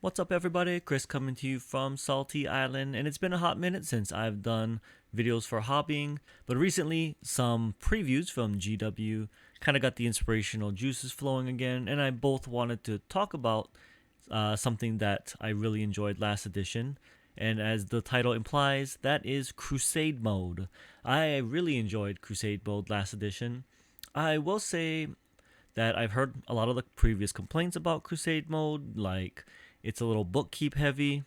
What's up, everybody? Chris coming to you from Salty Island, and it's been a hot minute since I've done videos for hobbying, but recently some previews from GW kind of got the inspirational juices flowing again, and I both wanted to talk about something that I really enjoyed last edition, and as the title implies, that is Crusade mode. I really enjoyed Crusade mode last edition. I will say that I've heard a lot of the previous complaints about Crusade mode, like it's a little bookkeep heavy,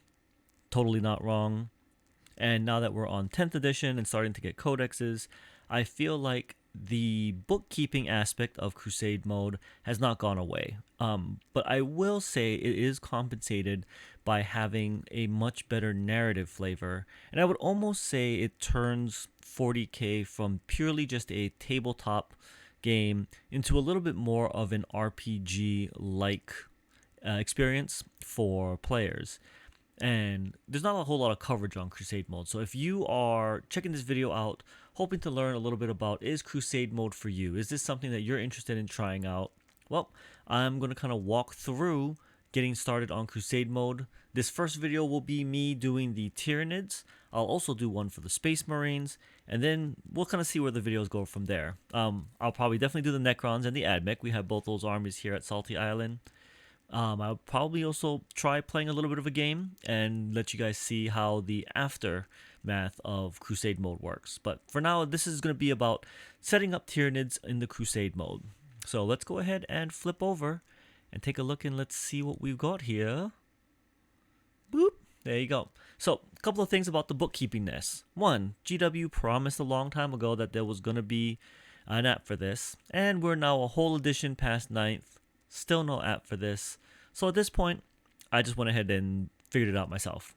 totally not wrong. And now that we're on 10th edition and starting to get codexes, I feel like the bookkeeping aspect of Crusade mode has not gone away. But I will say it is compensated by having a much better narrative flavor. And I would almost say it turns 40k from purely just a tabletop game into a little bit more of an RPG like experience for players. And there's not a whole lot of coverage on Crusade mode. So if you are checking this video out, hoping to learn a little bit about is Crusade mode for you? Is this something that you're interested in trying out? Well, I'm going to kind of walk through getting started on Crusade mode. This first video will be me doing the Tyranids. I'll also do one for the Space Marines, and then we'll kind of see where the videos go from there. I'll probably definitely do the Necrons and the Admech. We have both those armies here at Salty Island. I'll probably also try playing a little bit of a game and let you guys see how the aftermath of Crusade mode works. But for now, this is going to be about setting up Tyranids in the Crusade mode. So let's go ahead and flip over and take a look, and let's see what we've got here. Boop. There you go. So, a couple of things about the bookkeepingness. One, GW promised a long time ago that there was going to be an app for this, and we're now a whole edition past 9th. Still no app for this. So at this point, I just went ahead and figured it out myself.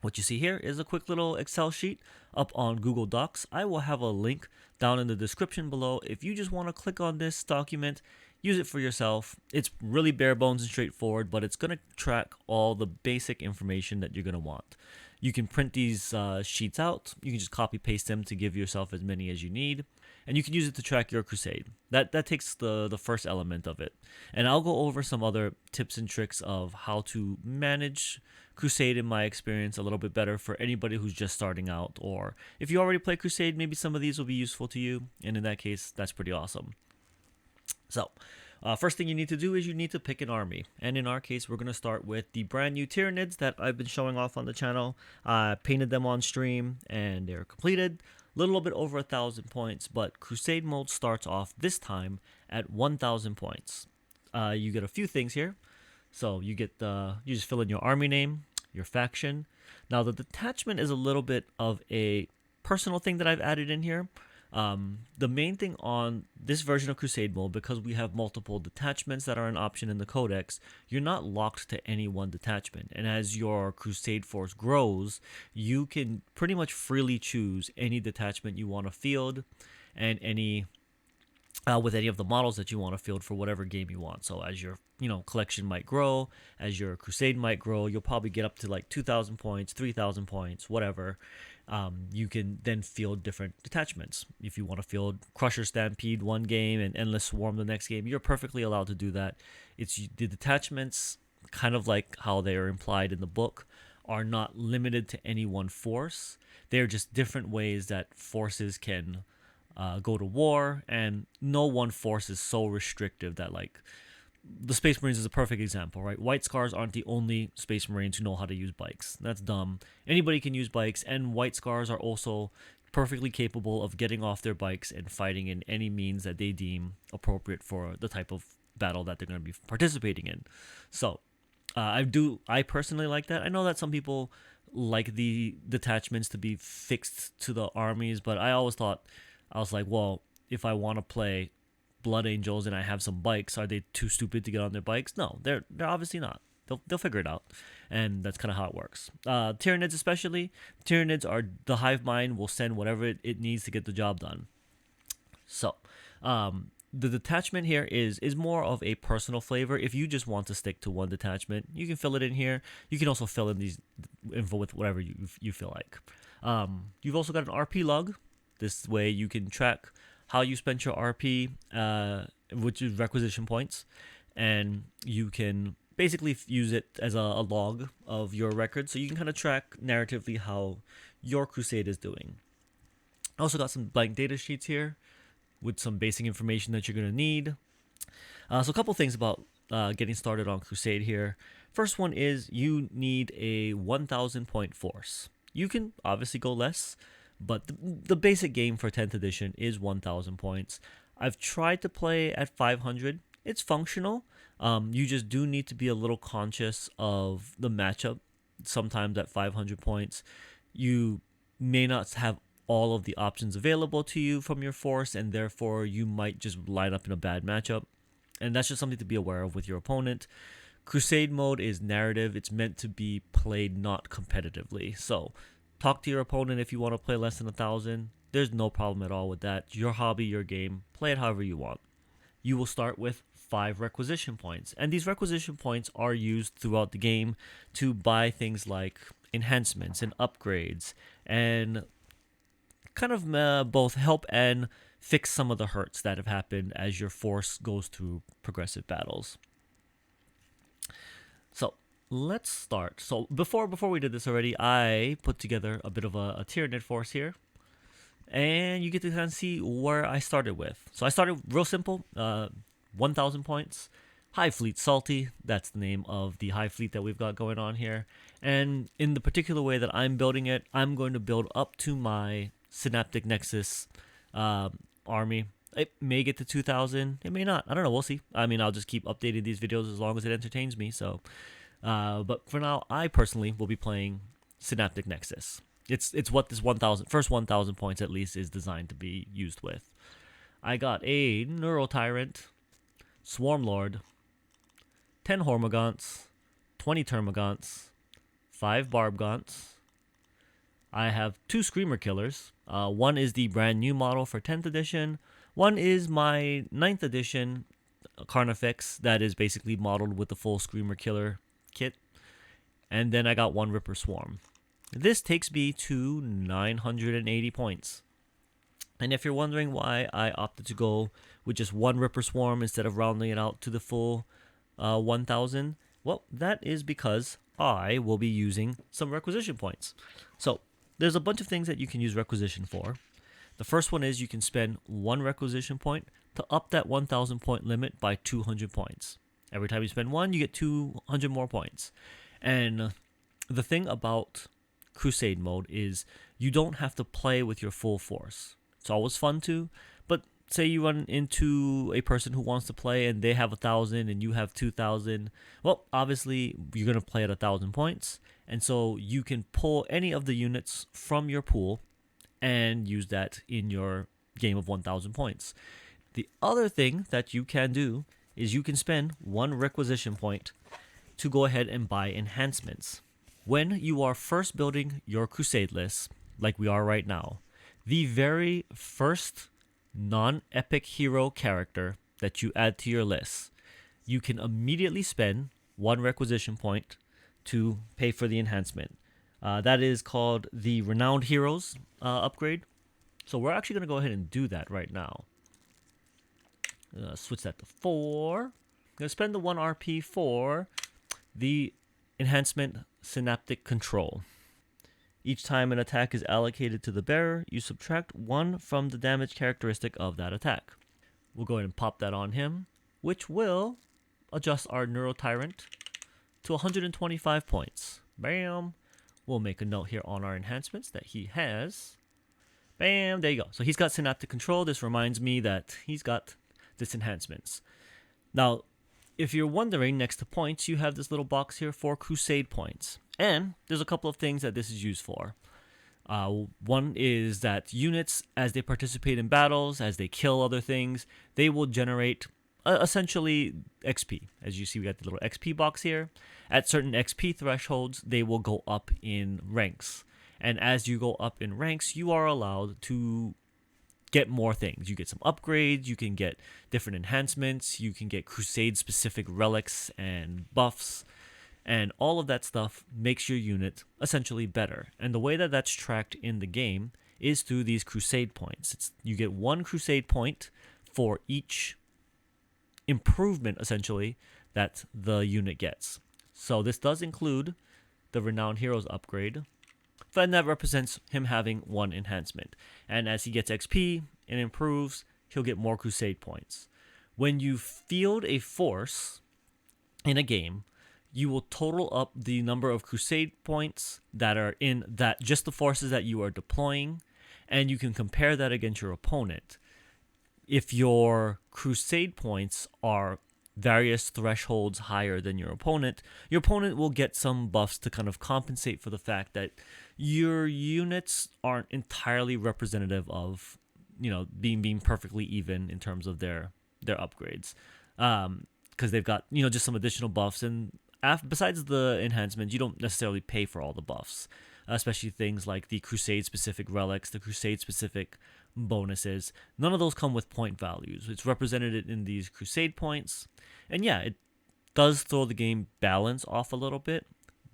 What you see here is a quick little Excel sheet up on Google Docs. I will have a link down in the description below. If you just want to click on this document, use it for yourself. It's really bare bones and straightforward, but it's going to track all the basic information that you're going to want. You can print these sheets out. You can just copy paste them to give yourself as many as you need. And you can use it to track your crusade. That takes the first element of it. And I'll go over some other tips and tricks of how to manage crusade in my experience a little bit better for anybody who's just starting out. Or if you already play crusade, maybe some of these will be useful to you. And in that case, that's pretty awesome. So, first thing you need to do is you need to pick an army. And in our case, we're going to start with the brand new Tyranids that I've been showing off on the channel. I painted them on stream and they're completed. A little bit over 1,000 points, but Crusade mode starts off this time at 1,000 points. You get a few things here. So you get you just fill in your army name, your faction. Now the detachment is a little bit of a personal thing that I've added in here. The main thing on this version of Crusade mode, because we have multiple detachments that are an option in the Codex, you're not locked to any one detachment. And as your Crusade force grows, you can pretty much freely choose any detachment you want to field and any with any of the models that you want to field for whatever game you want. So as your collection might grow, as your Crusade might grow, you'll probably get up to like 2,000 points, 3,000 points, whatever. You can then field different detachments. If you want to field Crusher Stampede one game and Endless Swarm the next game, you're perfectly allowed to do that. It's the detachments, kind of like how they are implied in the book, are not limited to any one force. They're just different ways that forces can go to war, and no one force is so restrictive that, like, the Space Marines is a perfect example, right? White Scars aren't the only Space Marines who know how to use bikes. That's dumb. Anybody can use bikes, and White Scars are also perfectly capable of getting off their bikes and fighting in any means that they deem appropriate for the type of battle that they're going to be participating in. So, I personally like that. I know that some people like the detachments to be fixed to the armies, but I always thought, I was like, well, if I want to play Blood Angels and I have some bikes, are they too stupid to get on their bikes? No, they're obviously not. They'll figure it out, and that's kind of how it works. Tyranids especially. Tyranids are the hive mind will send whatever it needs to get the job done. So, the detachment here is more of a personal flavor. If you just want to stick to one detachment, you can fill it in here. You can also fill in these info with whatever you feel like. You've also got an RP log. This way you can track how you spent your RP, which is requisition points, and you can basically use it as a log of your record so you can kind of track narratively how your crusade is doing. I also got some blank data sheets here with some basic information that you're going to need. So a couple things about getting started on Crusade here. First one is you need a 1,000 point force. You can obviously go less, but the basic game for 10th edition is 1,000 points. I've tried to play at 500. It's functional. You just do need to be a little conscious of the matchup. Sometimes at 500 points, you may not have all of the options available to you from your force, and therefore you might just line up in a bad matchup. And that's just something to be aware of with your opponent. Crusade mode is narrative. It's meant to be played not competitively. So talk to your opponent if you want to play less than 1,000. There's no problem at all with that. Your hobby, your game. Play it however you want. You will start with 5 requisition points. And these requisition points are used throughout the game to buy things like enhancements and upgrades and kind of both help and fix some of the hurts that have happened as your force goes through progressive battles. So let's start. So before we did this already, I put together a bit of a Tyranid force here, and you get to kind of see where I started with. So I started real simple, 1,000 points. Hive Fleet Salty, that's the name of the Hive Fleet that we've got going on here. And in the particular way that I'm building it, I'm going to build up to my Synaptic Nexus army. It may get to 2,000. It may not. I don't know. We'll see. I mean, I'll just keep updating these videos as long as it entertains me. So, but for now, I personally will be playing Synaptic Nexus. It's what this first 1,000 points at least is designed to be used with. I got a Neuro Tyrant, Swarm Lord, 10 Hormagaunts, 20 Termagants, 5 Barbgaunts. I have 2 Screamer Killers. One is the brand new model for 10th edition. One is my 9th edition Carnifex that is basically modeled with the full Screamer Killer kit. And then I got 1 Ripper Swarm. This takes me to 980 points. And if you're wondering why I opted to go with just 1 Ripper Swarm instead of rounding it out to the full 1,000, well, that is because I will be using some requisition points. So there's a bunch of things that you can use requisition for. The first one is you can spend 1 requisition point to up that 1,000 point limit by 200 points. Every time you spend 1, you get 200 more points. And the thing about Crusade mode is you don't have to play with your full force. It's always fun to, but say you run into a person who wants to play and they have 1,000 and you have 2,000. Well, obviously you're going to play at 1,000 points. And so you can pull any of the units from your pool and use that in your game of 1,000 points. The other thing that you can do is you can spend 1 requisition point to go ahead and buy enhancements. When you are first building your Crusade list, like we are right now, the very first non-epic hero character that you add to your list, you can immediately spend 1 requisition point to pay for the enhancement. That is called the Renowned Heroes upgrade. So we're actually going to go ahead and do that right now. Switch that to 4. I'm going to spend the 1 RP for the enhancement Synaptic Control. Each time an attack is allocated to the bearer, you subtract 1 from the damage characteristic of that attack. We'll go ahead and pop that on him, which will adjust our Neuro Tyrant to 125 points. Bam! We'll make a note here on our enhancements that he has. Bam! There you go. So he's got Synaptic Control. This reminds me that he's got this enhancements. Now, if you're wondering, next to points, you have this little box here for Crusade points. And there's a couple of things that this is used for. One is that units, as they participate in battles, as they kill other things, they will generate essentially XP. As you see, we got the little XP box here. At certain XP thresholds, they will go up in ranks. And as you go up in ranks, you are allowed to get more things. You get some upgrades, you can get different enhancements, you can get Crusade-specific relics and buffs, and all of that stuff makes your unit essentially better. And the way that that's tracked in the game is through these Crusade points. You get 1 Crusade point for each improvement, essentially, that the unit gets. So this does include the Renowned Heroes upgrade, and that represents him having 1 enhancement. And as he gets XP and improves, he'll get more Crusade points. When you field a force in a game, you will total up the number of Crusade points that are in that, just the forces that you are deploying, and you can compare that against your opponent. If your Crusade points are various thresholds higher than your opponent will get some buffs to kind of compensate for the fact that your units aren't entirely representative of, being perfectly even in terms of their upgrades, because they've got, just some additional buffs. And besides the enhancements, you don't necessarily pay for all the buffs, especially things like the Crusade specific relics, the Crusade specific bonuses. None of those come with point values. It's represented in these Crusade points. And yeah, it does throw the game balance off a little bit,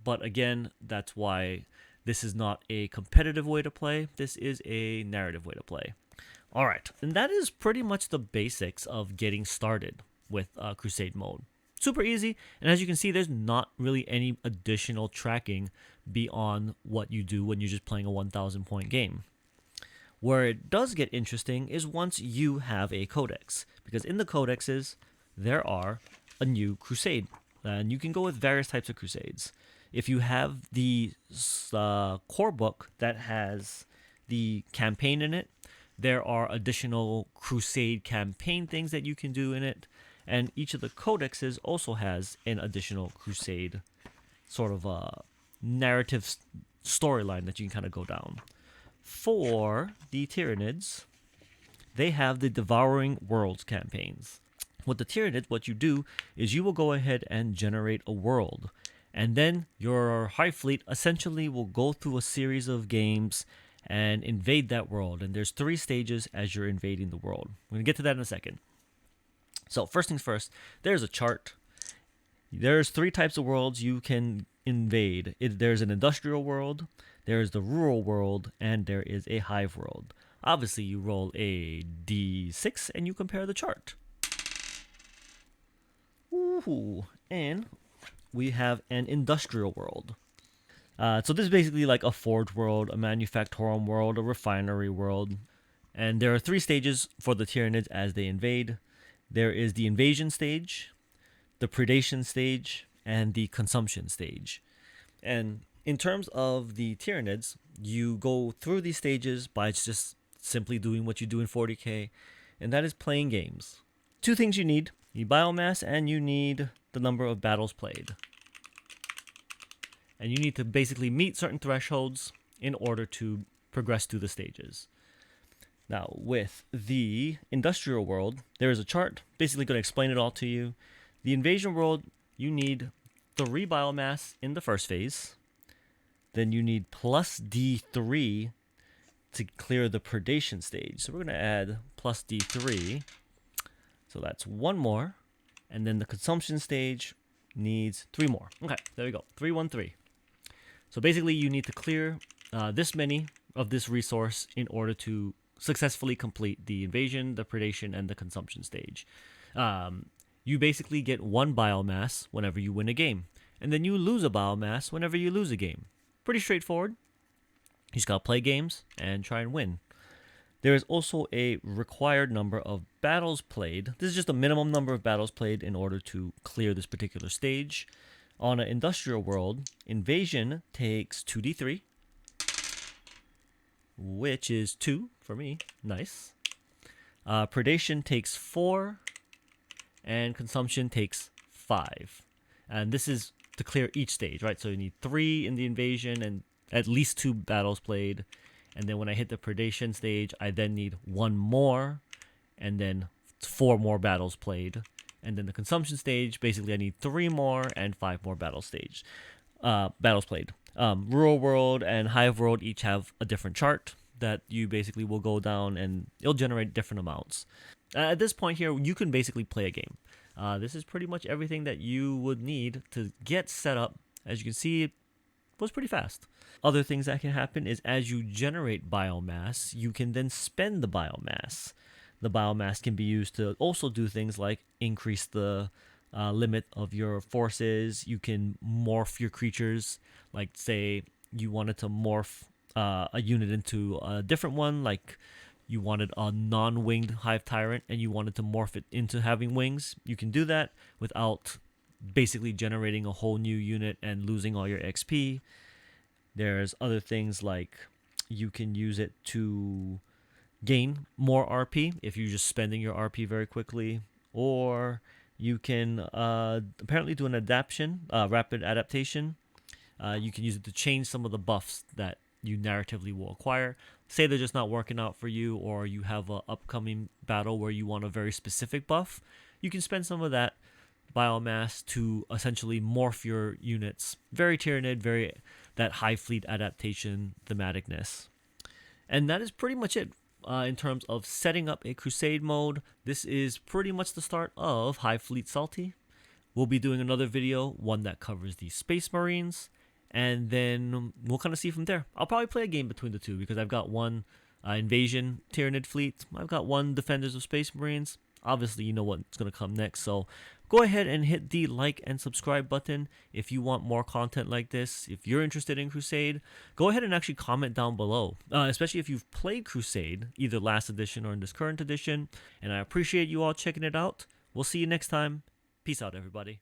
but again, that's why this is not a competitive way to play. This is a narrative way to play. All right, and that is pretty much the basics of getting started with Crusade mode. Super easy, and as you can see, there's not really any additional tracking beyond what you do when you're just playing a 1,000 point game. Where it does get interesting is once you have a codex, because in the codexes, there are a new Crusade, and you can go with various types of Crusades. If you have the core book that has the campaign in it, there are additional Crusade campaign things that you can do in it, and each of the codexes also has an additional Crusade sort of narrative storyline that you can kind of go down. For the Tyranids, they have the Devouring Worlds campaigns. With the Tyranids, what you do is you will go ahead and generate a world, and then your Hive Fleet essentially will go through a series of games and invade that world. And there's 3 stages as you're invading the world. We're going to get to that in a second. So first things first, there's a chart. There's 3 types of worlds you can invade. There's an industrial world, there's the rural world, and there is a hive world. Obviously, you roll a d6 and you compare the chart. Ooh, and we have an industrial world. So this is basically like a forge world, a manufactorum world, a refinery world. And there are 3 stages for the Tyranids as they invade. There is the invasion stage, the predation stage, and the consumption stage. And in terms of the Tyranids, you go through these stages by just simply doing what you do in 40k, and that is playing games. 2 things you need biomass, and you need the number of battles played. And you need to basically meet certain thresholds in order to progress through the stages. Now, with the industrial world, there is a chart, basically going to explain it all to you. The invasion world, you need 3 biomass in the first phase. Then you need plus D3 to clear the predation stage. So we're going to add plus D3. So that's 1 more. And then the consumption stage needs 3 more. Okay, there we go. 3, 1, 3. So basically, you need to clear this many of this resource in order to successfully complete the invasion, the predation, and the consumption stage. You basically get 1 biomass whenever you win a game, and then you lose a biomass whenever you lose a game. Pretty straightforward. You just gotta play games and try and win. There is also a required number of battles played. This is just a minimum number of battles played in order to clear this particular stage. On an industrial world, invasion takes 2d3, which is 2 for me. Nice. Predation takes 4, and consumption takes 5. And this is to clear each stage, right? So you need 3 in the invasion and at least 2 battles played. And then when I hit the predation stage, I then need 1 more, and then 4 more battles played. And then the consumption stage, basically I need 3 more and 5 more battles played. Rural world and hive world each have a different chart that you basically will go down, and it'll generate different amounts. At this point here, you can basically play a game. This is pretty much everything that you would need to get set up. As you can see, it was pretty fast. Other things that can happen is as you generate biomass, you can then spend the biomass. The biomass can be used to also do things like increase the limit of your forces. You can morph your creatures, like say you wanted to morph a unit into a different one, like you wanted a non-winged hive tyrant and you wanted to morph it into having wings. You can do that without basically generating a whole new unit and losing all your XP. There's other things like you can use it to gain more RP if you're just spending your RP very quickly, or you can apparently do an rapid adaptation. You can use it to change some of the buffs that you narratively will acquire. Say they're just not working out for you, or you have an upcoming battle where you want a very specific buff. You can spend some of that biomass to essentially morph your units. Very Tyranid, very that high fleet adaptation thematicness. And that is pretty much it. In terms of setting up a Crusade mode, this is pretty much the start of High Fleet Salty. We'll be doing another video, one that covers the Space Marines, and then we'll kind of see from there. I'll probably play a game between the two because I've got one Invasion Tyranid fleet, I've got one Defenders of Space Marines. Obviously, you know what's going to come next, so go ahead and hit the like and subscribe button if you want more content like this. If you're interested in Crusade, go ahead and actually comment down below, especially if you've played Crusade, either last edition or in this current edition, and I appreciate you all checking it out. We'll see you next time. Peace out, everybody.